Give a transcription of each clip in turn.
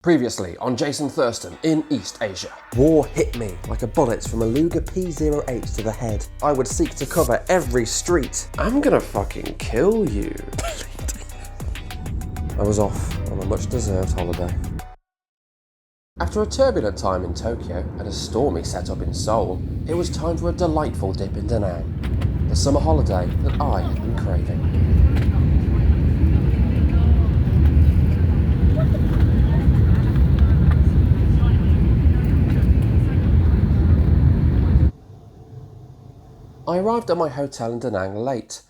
Previously on Jason Thurston in East Asia. War hit me like a bullet from a Luger P08 to the head. I would seek to cover every street. I'm gonna fucking kill you. I was off on a much-deserved holiday. After a turbulent time in Tokyo and a stormy setup in Seoul, it was time for a delightful dip in Da Nang, the summer holiday that I had been craving. I arrived at my hotel in Da Nang late.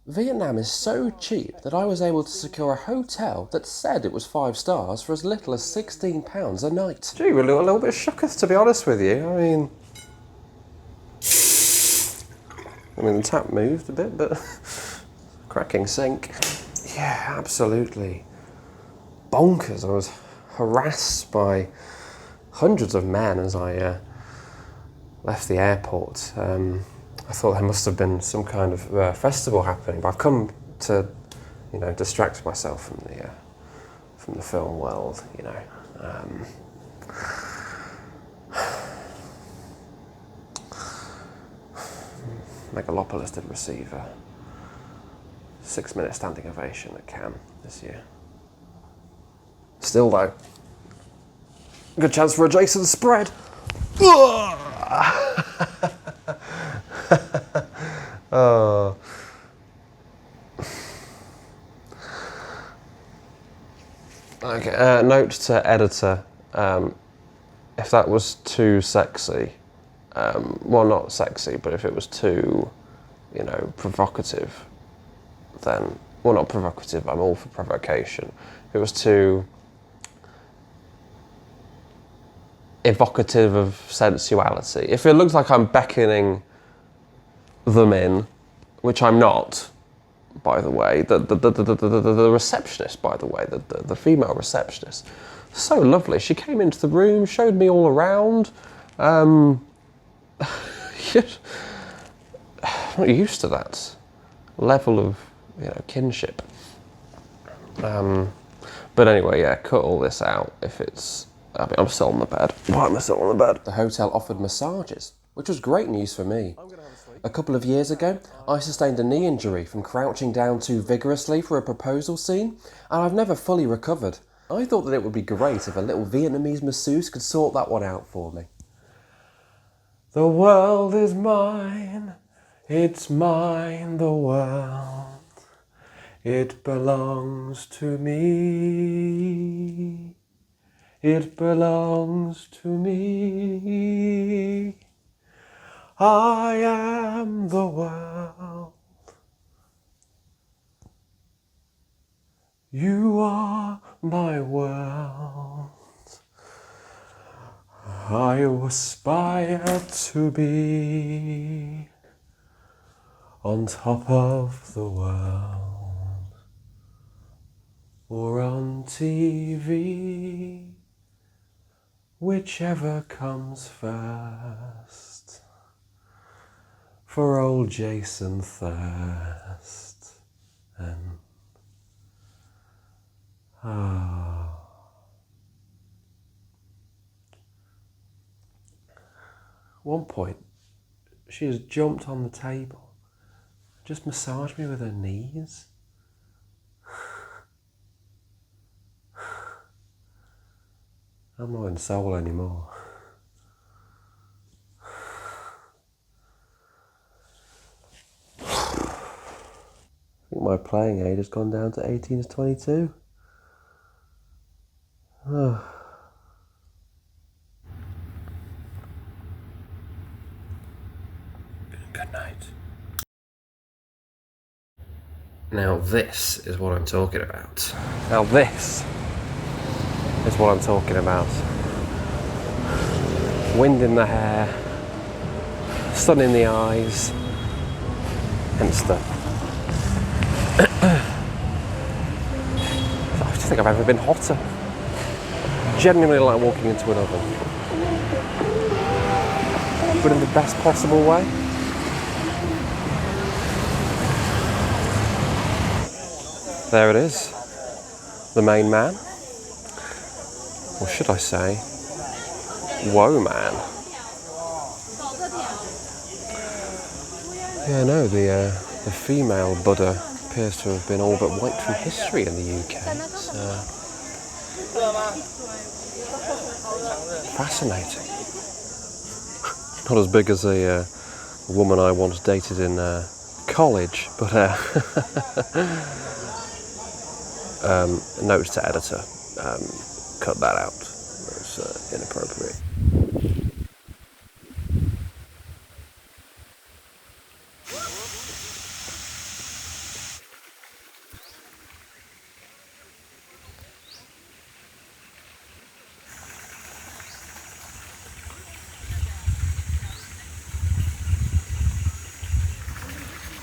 Vietnam is so cheap that I was able to secure a hotel that said it was 5 stars for as little as £16 a night. Gee, we're a little bit shooketh, to be honest with you. I mean, the tap moved a bit, but cracking sink. Yeah, absolutely bonkers. I was harassed by hundreds of men as I left the airport. I thought there must have been some kind of festival happening, but I've come to, distract myself from the film world, Megalopolis did receive a 6-minute standing ovation at Cannes this year. Still though, good chance for a Jason spread. Oh. Okay, note to editor, if that was too sexy, well, not sexy, but if it was too, provocative, then, well, not provocative, I'm all for provocation. If it was too evocative of sensuality, if it looks like I'm beckoning them in, which I'm not, by the way, the receptionist, by the way, the female receptionist, so lovely. She came into the room, showed me all around. I'm not used to that level of kinship. But anyway, yeah, cut all this out if it's. I'm still on the bed. Why am I still on the bed? The hotel offered massages, which was great news for me. A couple of years ago, I sustained a knee injury from crouching down too vigorously for a proposal scene, and I've never fully recovered. I thought that it would be great if a little Vietnamese masseuse could sort that one out for me. The world is mine, it's mine, the world. It belongs to me. It belongs to me. I am the world. You are my world. I aspire to be on top of the world or on TV, whichever comes first. For old Jason Thirst and At one point, she has jumped on the table, just massaged me with her knees. I'm not in Seoul anymore. I think my playing age has gone down to 18 to 22. Oh. Good night. Now this is what I'm talking about. Now this is what I'm talking about. Wind in the hair, sun in the eyes, and stuff. I just think I've ever been hotter. Genuinely like walking into an oven. But in the best possible way. There it is. The main man. or should I say, whoa man. Yeah, no, the female Buddha appears to have been all but wiped from history in the UK. It's fascinating. Not as big as a woman I once dated in college, but note to editor, cut that out. It's inappropriate.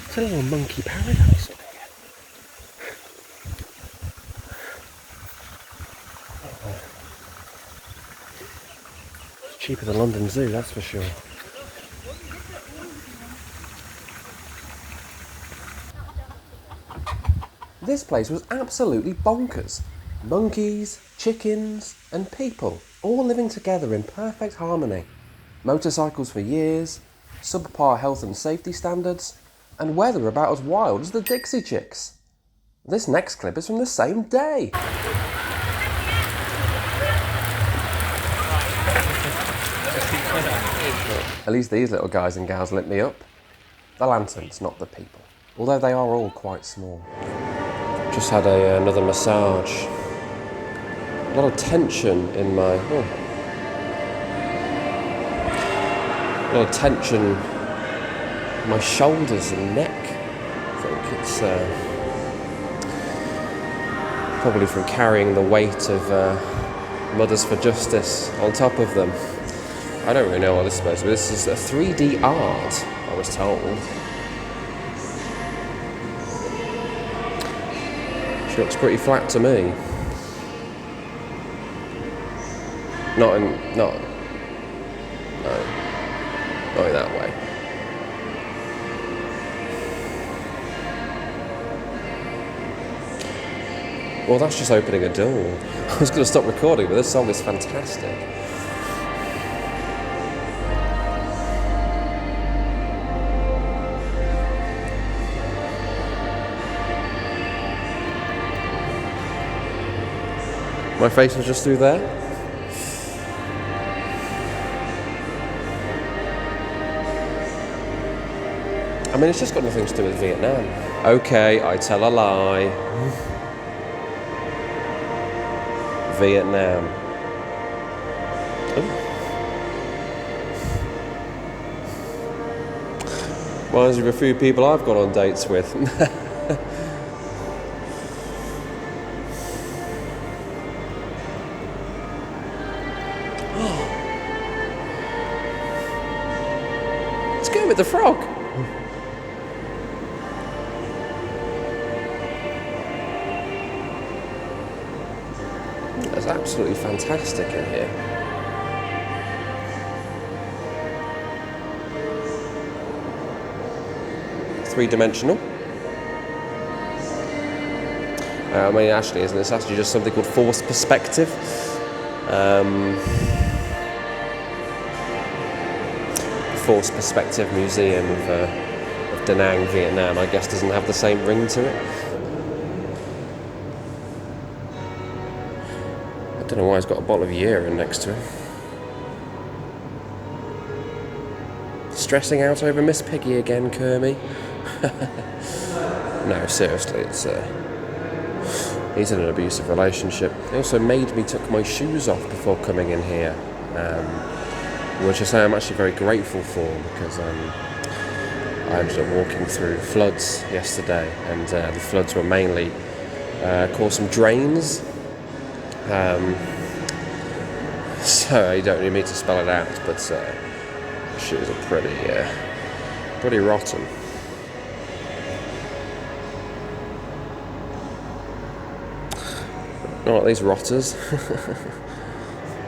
It's a little monkey paradise in here. It's cheaper than London Zoo, that's for sure. This place was absolutely bonkers. Monkeys, chickens, and people all living together in perfect harmony. Motorcycles for years, subpar health and safety standards, and weather about as wild as the Dixie Chicks. This next clip is from the same day. At least these little guys and gals lit me up. The lanterns, not the people. Although they are all quite small. Just had another massage. A lot of tension in my... a lot of tension in my shoulders and neck. I think it's probably from carrying the weight of Mothers for Justice on top of them. I don't really know what this is supposed to be. This is a 3D art, I was told. She looks pretty flat to me. Not in that way. Well, that's just opening a door. I was going to stop recording, but this song is fantastic. My face was just through there. I mean, it's just got nothing to do with Vietnam. Okay, I tell a lie. Vietnam. Ooh. Reminds me of a few people I've gone on dates with. Let's go with the frog. It's absolutely fantastic in here. Three-dimensional. I mean, actually, isn't this actually just something called forced perspective? Forced Perspective Museum of Da Nang, Vietnam, I guess doesn't have the same ring to it. I don't know why he's got a bottle of urine next to him. Stressing out over Miss Piggy again, Kermie? No, seriously, he's in an abusive relationship. He also made me take my shoes off before coming in here, which I say I'm actually very grateful for, because I ended up walking through floods yesterday, and the floods were mainly caused from drains. So you don't really need to spell it out, but the shoes are pretty rotten. Not like these rotters.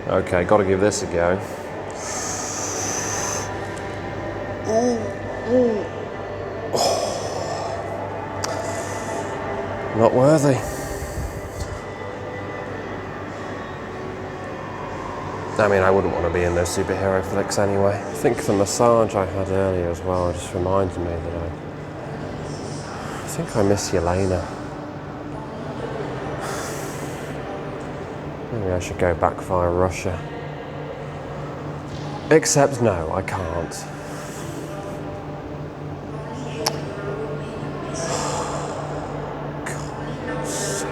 Okay, gotta give this a go. Not worthy. I mean, I wouldn't want to be in those superhero flicks anyway. I think the massage I had earlier as well just reminded me that I think I miss Yelena. Maybe I should go back via Russia. Except no, I can't. God's sake.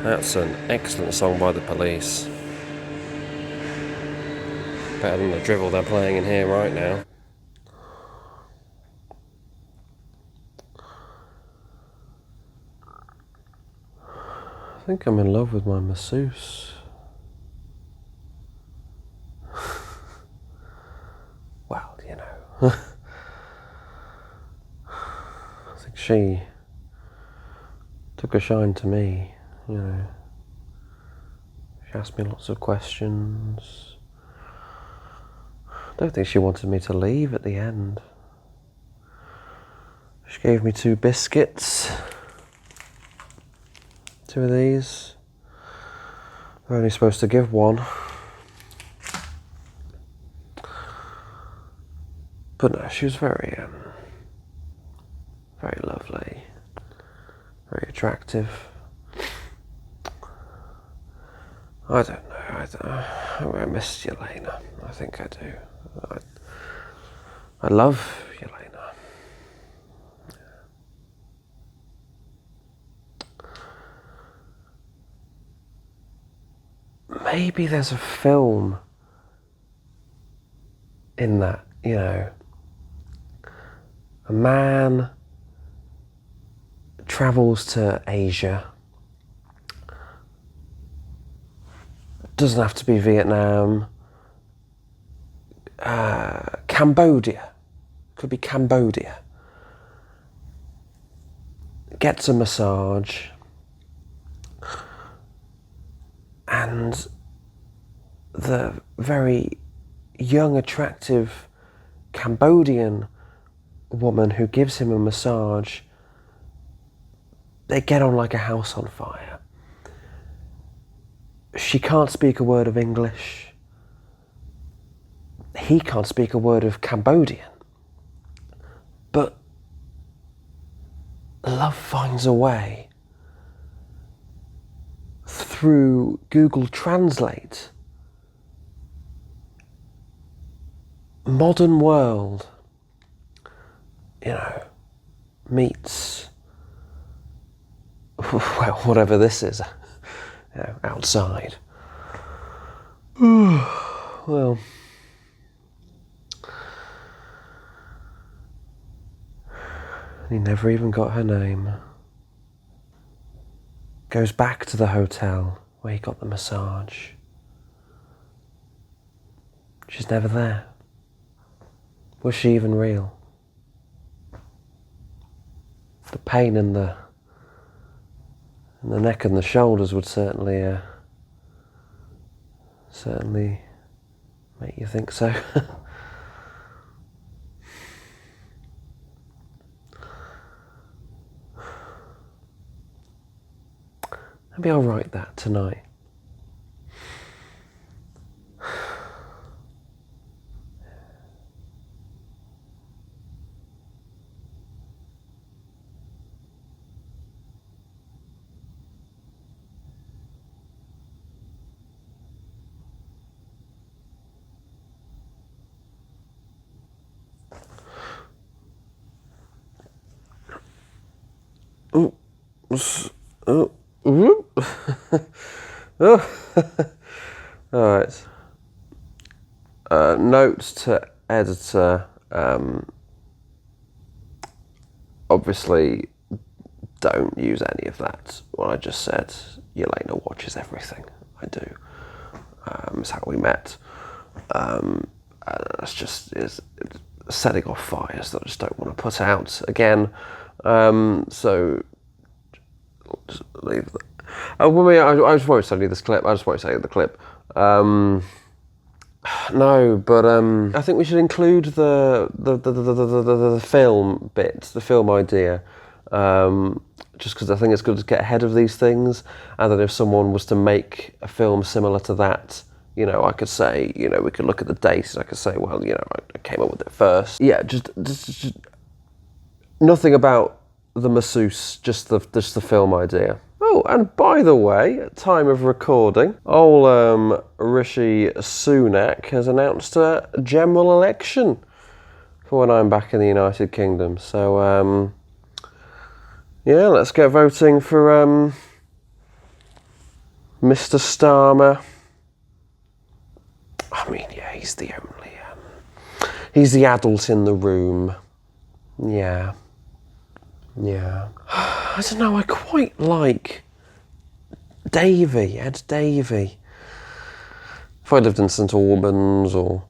That's an excellent song by the Police. Better than the drivel they're playing in here right now. I think I'm in love with my masseuse. Well, you know. I think she took a shine to me, you know. She asked me lots of questions. I don't think she wanted me to leave at the end. She gave me 2 biscuits. 2 of these. They're only supposed to give 1. But no, she was very lovely, very attractive. I don't know. I miss Yelena. I think I do. I love Yelena. Maybe there's a film in that, you know. A man travels to Asia. Doesn't have to be Vietnam. Cambodia. Could be Cambodia. Gets a massage. And the very young, attractive Cambodian woman who gives him a massage, they get on like a house on fire. She can't speak a word of English. He can't speak a word of Cambodian. But love finds a way through Google Translate. Modern world, you know, meets, well, whatever this is, you know, outside. Well, he never even got her name. Goes back to the hotel where he got the massage. She's never there. Was she even real? The pain in the neck and the shoulders would certainly make you think so. Maybe I'll write that tonight. Alright. Notes to editor. Obviously, don't use any of that. What I just said. Yelena watches everything I do. It's how we met. That's just is setting off fires that I just don't want to put out again. So just leave that. I just won't send you this clip. I just won't send you the clip. No, but I think we should include the film bit, the film idea, just because I think it's good to get ahead of these things. And then if someone was to make a film similar to that, you know, I could say, you know, we could look at the dates and I could say, well, you know, I came up with it first. Yeah, just nothing about the masseuse, just the film idea. Oh, and by the way, at time of recording, old Rishi Sunak has announced a general election for when I'm back in the United Kingdom. So, yeah, let's get voting for Mr. Starmer. I mean, yeah, he's the only, he's the adult in the room. Yeah. Yeah. I don't know, I quite like Ed Davey. If I lived in St Albans or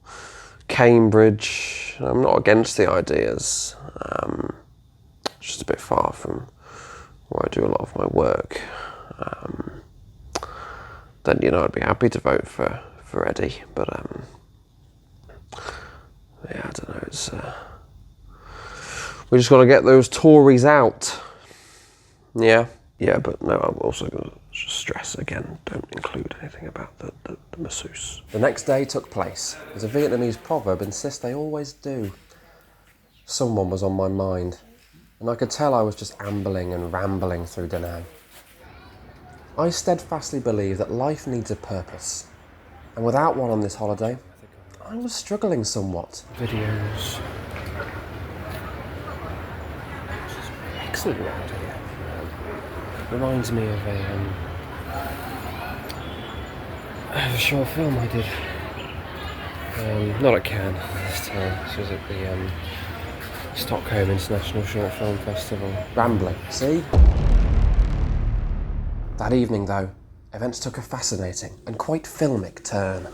Cambridge, I'm not against the ideas. It's just a bit far from where I do a lot of my work. Then, you know, I'd be happy to vote for Eddie, but yeah, I don't know, it's we just got to get those Tories out. Yeah, but no, I'm also going to stress again, don't include anything about the masseuse. The next day took place. As a Vietnamese proverb insists they always do. Someone was on my mind, and I could tell I was just ambling and rambling through Da Nang. I steadfastly believe that life needs a purpose, and without one on this holiday, I was struggling somewhat. Videos. Excellent round here. Reminds me of a short film I did. Not at Cannes this time. This was at the Stockholm International Short Film Festival. Rambling, see? That evening, though, events took a fascinating and quite filmic turn.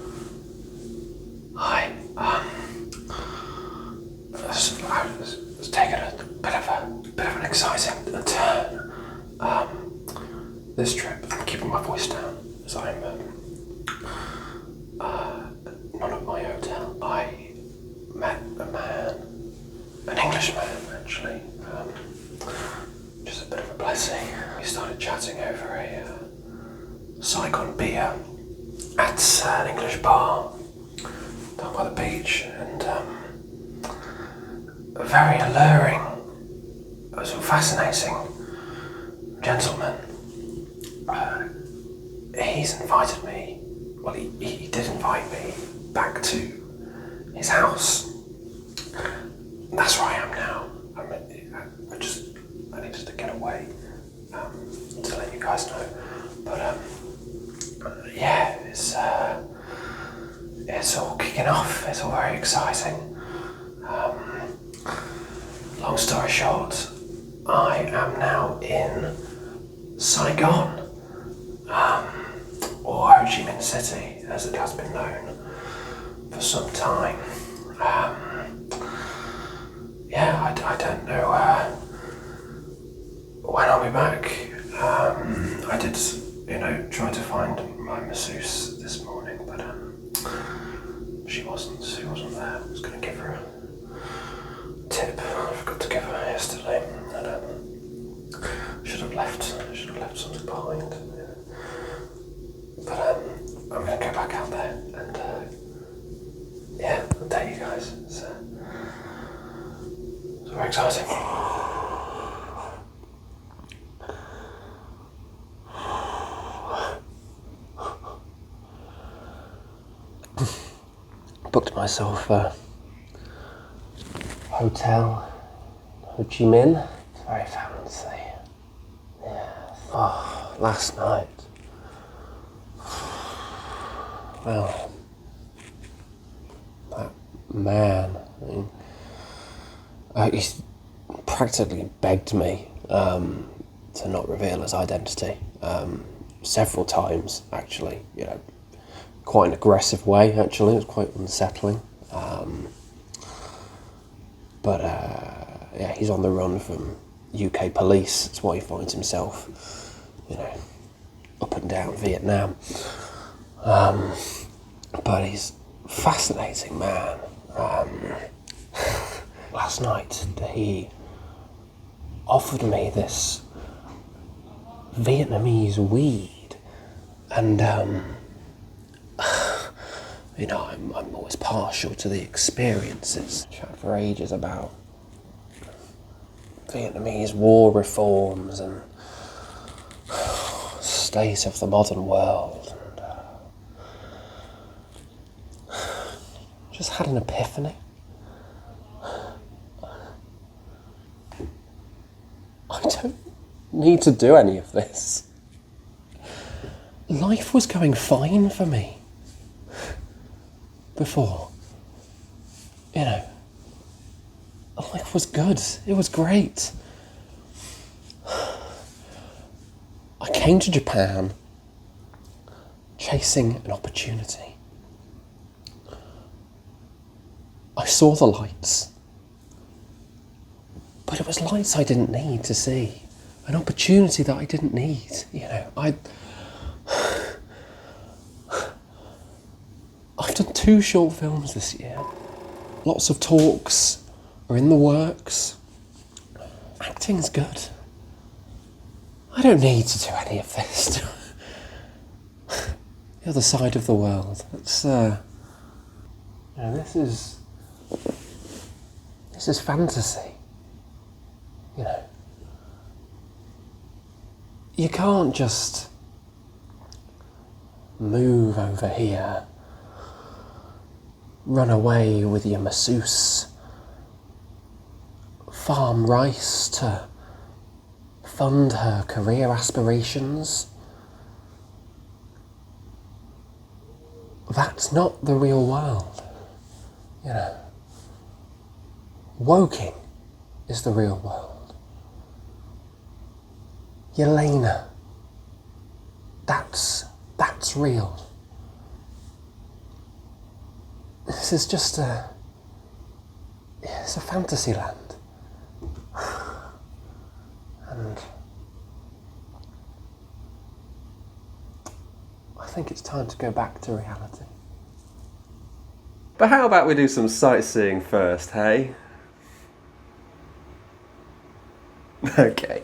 It's taken a bit of an exciting turn. This trip, I'm keeping my voice down as I'm not at my hotel. I met a man, an Englishman actually, just a bit of a blessing. We started chatting over a Saigon beer at an English bar down by the beach, and a very alluring, sort of fascinating gentleman. He's invited me, well he did invite me back to his house. That's where I am now. I needed to get away to let you guys know. But yeah, it's all kicking off. It's all very exciting. Long story short, I am now in Saigon, or Ho Chi Minh City, as it has been known for some time. Yeah, I don't know when I'll be back. I did, try to find my masseuse this morning, but she wasn't there. I was going to give her a tip. I forgot to give her yesterday, and should have left something behind. But I'm going to go back out there and I'll tell you guys. It's very exciting. Booked myself a hotel, Ho Chi Minh. It's very fancy. Yeah. Oh, last night. Well, that man, he's practically begged me to not reveal his identity several times, actually. Quite an aggressive way, actually. It was quite unsettling. But he's on the run from UK police. That's why he finds himself, up and down Vietnam. But he's fascinating man. Last night he offered me this Vietnamese weed, and you know, I'm always partial to the experiences. Chat for ages about Vietnamese war reforms and state of the modern world, and just had an epiphany. I don't need to do any of this. Life was going fine for me before. You know, life was good. It was great. I came to Japan chasing an opportunity. I saw the lights, but it was lights I didn't need to see. An opportunity that I didn't need, you know. I've done 2 short films this year. Lots of talks are in the works. Acting's good. I don't need to do any of this. The other side of the world. It's you know, this is fantasy. You know. You can't just move over here, run away with your masseuse, farm rice to fund her career aspirations. That's not the real world, you know. Woking is the real world. Yelena, that's real. This is just it's a fantasy land. And I think it's time to go back to reality. But how about we do some sightseeing first, hey? Okay.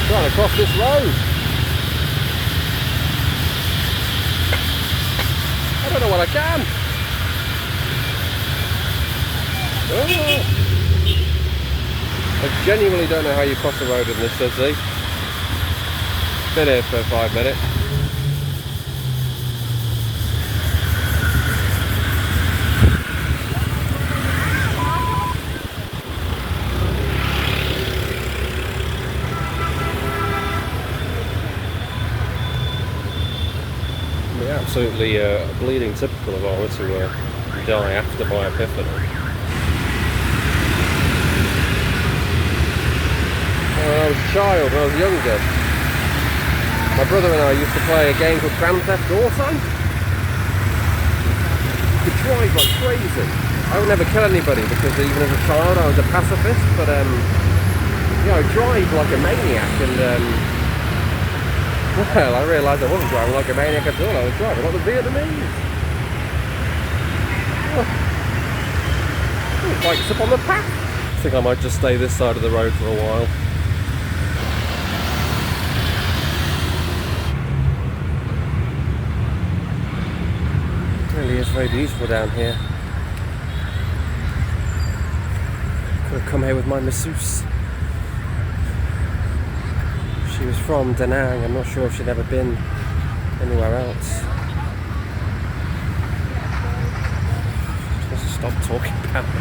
Trying to cross this road. I don't know what I can. Oh. I genuinely don't know how you cross the road in this city. Been here for 5 minutes. Absolutely bleeding typical of Orla to die after my epiphany. When I was a child, when I was younger, my brother and I used to play a game called Grand Theft Auto. You could drive like crazy. I would never kill anybody because even as a child I was a pacifist, but you know, I drive like a maniac, and well, I realised I wasn't driving like a maniac at all. I was driving like the Vietnamese. Oh, bikes up on the path. I think I might just stay this side of the road for a while. It really is very beautiful down here. Could have come here with my masseuse. She was from Da Nang. I'm not sure if she'd ever been anywhere else. Just stop talking about this.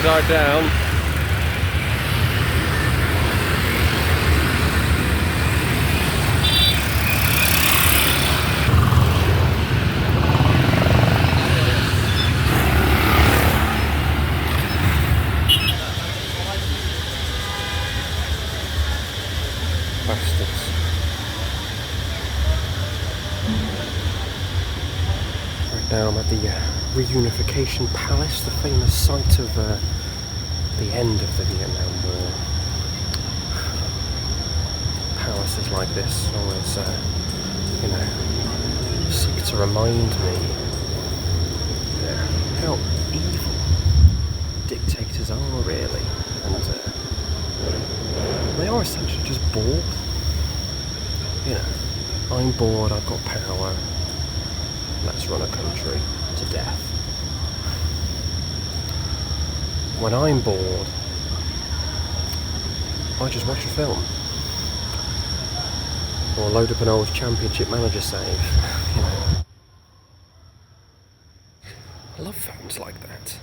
Died down. Now I'm at the Reunification Palace, the famous site of the end of the Vietnam War. Palaces like this always, seek to remind me how evil dictators are, really, and they are essentially just bored. I'm bored, I've got power, let's run a country to death. When I'm bored, I just watch a film. Or load up an old Championship Manager save, I love phones like that.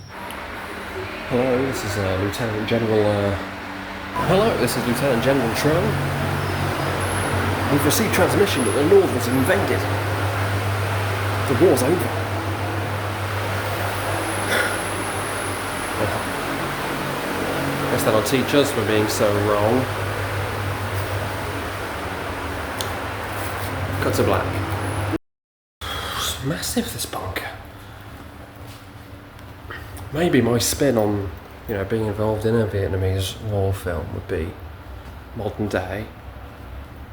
Hello, this is Lieutenant General, Lieutenant General Tro. We've received transmission that the Northerners have invaded. The war's over. Guess that'll teach us for being so wrong. Cut to black. It's massive, this bunker. Maybe my spin on, being involved in a Vietnamese war film would be modern day.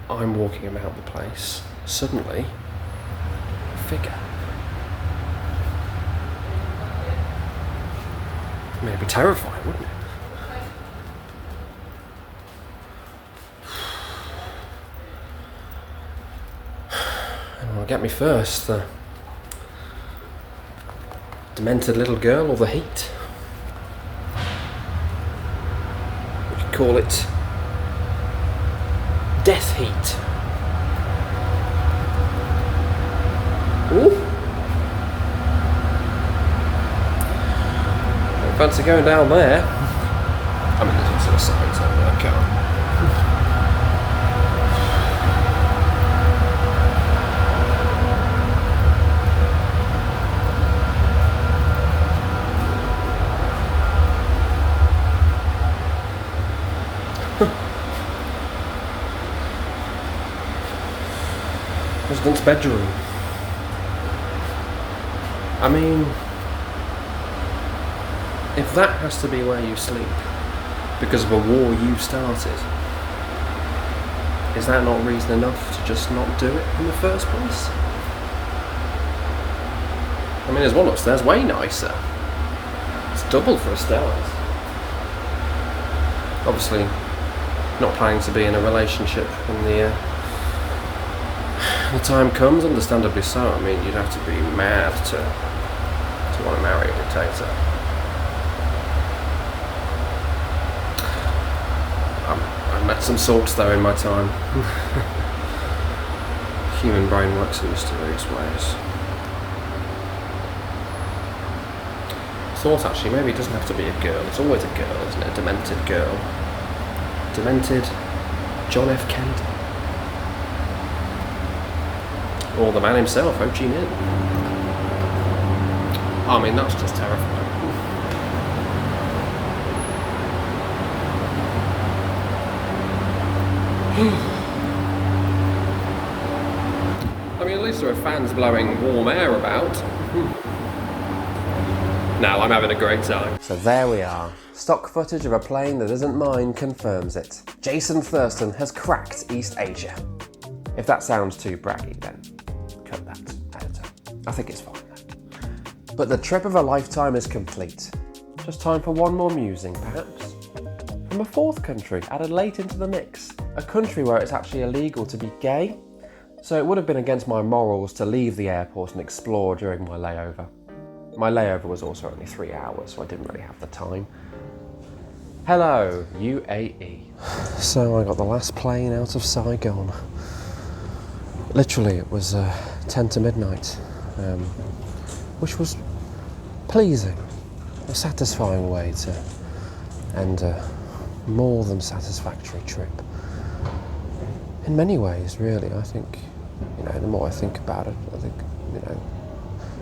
I'm walking about the place. Suddenly, a figure. I mean, it'd be terrifying, wouldn't it? And what'll get me first, the demented little girl or the heat? We could call it death heat. Ooh. Don't fancy going down there. I mean, there's also a sign saying that I can't. President's bedroom. I mean, if that has to be where you sleep because of a war you started, is that not reason enough to just not do it in the first place? I mean, there's one upstairs way nicer. It's double for a start. Obviously, not planning to be in a relationship when the time comes, understandably so. I mean, you'd have to be mad to want to marry a dictator. I've met some sorts though in my time. Human brain works in mysterious ways. I thought actually maybe it doesn't have to be a girl. It's always a girl, isn't it? A demented girl. Demented John F. Kennedy. Or the man himself, Ho Chi Minh. I mean, that's just terrifying. I mean, at least there are fans blowing warm air about. Now I'm having a great time. So there we are. Stock footage of a plane that isn't mine confirms it. Jason Thurston has cracked East Asia. If that sounds too braggy, then cut that, editor. I think it's fine though. But the trip of a lifetime is complete. Just time for one more musing, perhaps. From a fourth country, added late into the mix. A country where it's actually illegal to be gay. So it would have been against my morals to leave the airport and explore during my layover. My layover was also only 3 hours, so I didn't really have the time. Hello, UAE. So I got the last plane out of Saigon. Literally, it was 10 to midnight, which was pleasing, a satisfying way to end a more than satisfactory trip. In many ways, really, I think, the more I think about it, I think,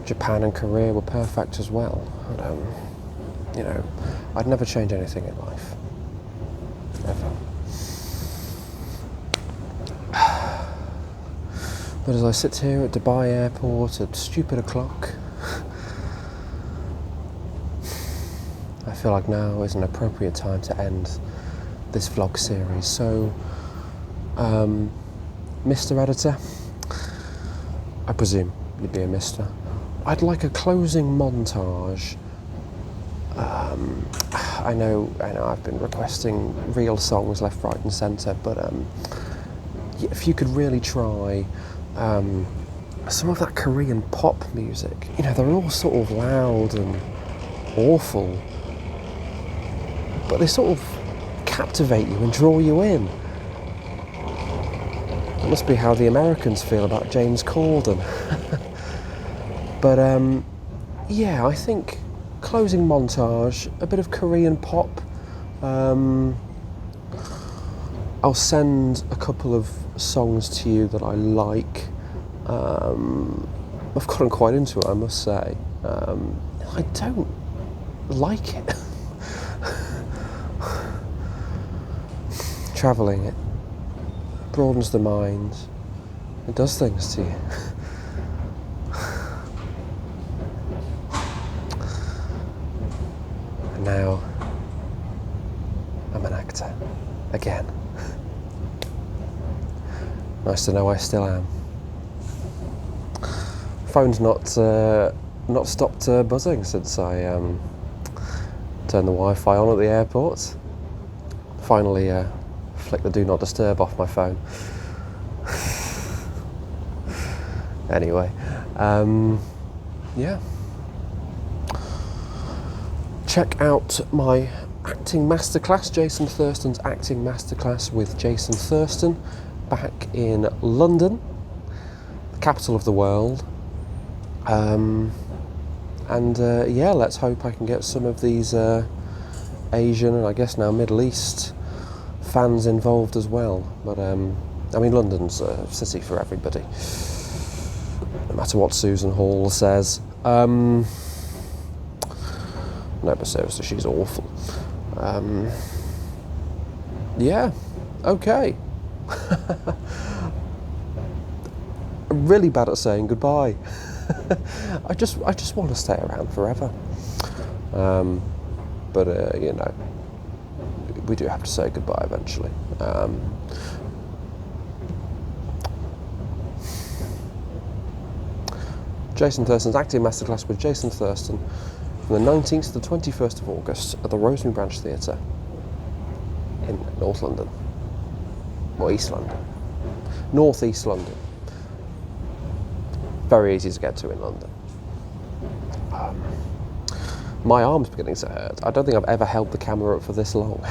Japan and Korea were perfect as well. I'd never change anything in life. Ever. But as I sit here at Dubai airport at stupid o'clock, feel like now is an appropriate time to end this vlog series. So, Mr. Editor, I presume you'd be a Mr. I'd like a closing montage. I know I've been requesting real songs left, right and centre, but if you could really try some of that Korean pop music. You know, they're all sort of loud and awful, but they sort of captivate you and draw you in. That must be how the Americans feel about James Corden. But yeah, I think closing montage, a bit of Korean pop. I'll send a couple of songs to you that I like. I've gotten quite into it, I must say. I don't like it. Travelling, it broadens the mind. It does things to you. And now, I'm an actor. Again. Nice to know I still am. Phone's not stopped buzzing since I turned the Wi-Fi on at the airport. Finally flicked the do not disturb off my phone. Anyway, yeah. Check out my acting masterclass, Jason Thurston's acting masterclass with Jason Thurston, back in London, the capital of the world. Yeah, let's hope I can get some of these Asian and I guess now Middle East fans involved as well. But I mean, London's a city for everybody, no matter what Susan Hall says. No, but seriously, she's awful. Yeah, okay. I'm really bad at saying goodbye. I just want to stay around forever. But you know, we do have to say goodbye eventually. Jason Thurston's acting masterclass with Jason Thurston from the 19th to the 21st of August at the Rosemary Branch Theatre in North London, or East London, North East London. Very easy to get to in London. My arm's beginning to hurt. I don't think I've ever held the camera up for this long.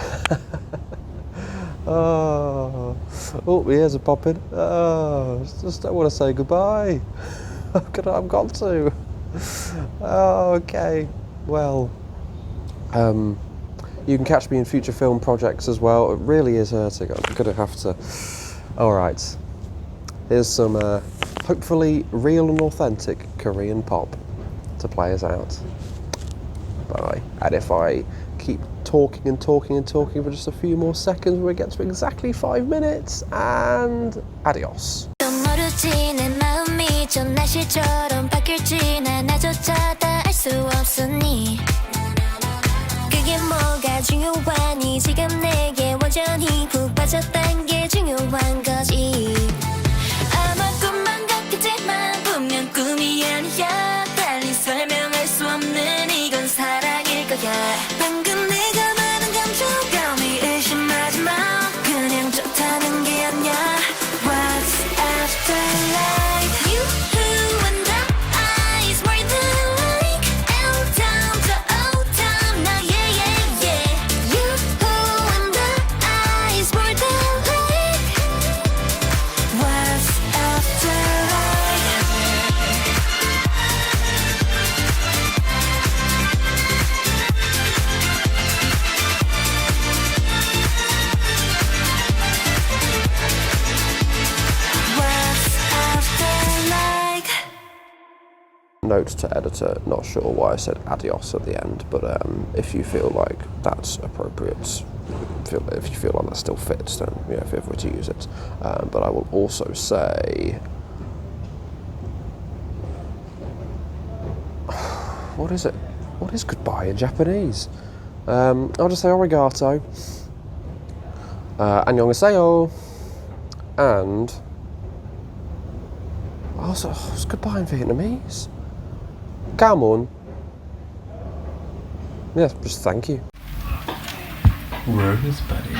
Oh, my ears are popping. Oh, just don't want to say goodbye. I've got to. Oh, okay. Well, you can catch me in future film projects as well. It really is hurting. I'm going to have to... All right. Here's some hopefully real and authentic Korean pop to play us out. Bye. And if I keep talking and talking and talking for just a few more seconds, we get to exactly 5 minutes, and adios. 방금 내가 말한 감정감이 의심하지 마. 그냥 좋다는 게 아니야. What's after life? You who and the eyes more than like L down to O down now yeah yeah yeah. You who and the eyes more than like what's after life? Note to editor, not sure why I said adios at the end, but if you feel like that's appropriate, if you feel like that still fits, then yeah, feel free to use it. But I will also say, what is it? What is goodbye in Japanese? I'll just say arigato, annyeonghaseyo, and also it's goodbye in Vietnamese. Come on. Yeah, just thank you. Where are his buddies?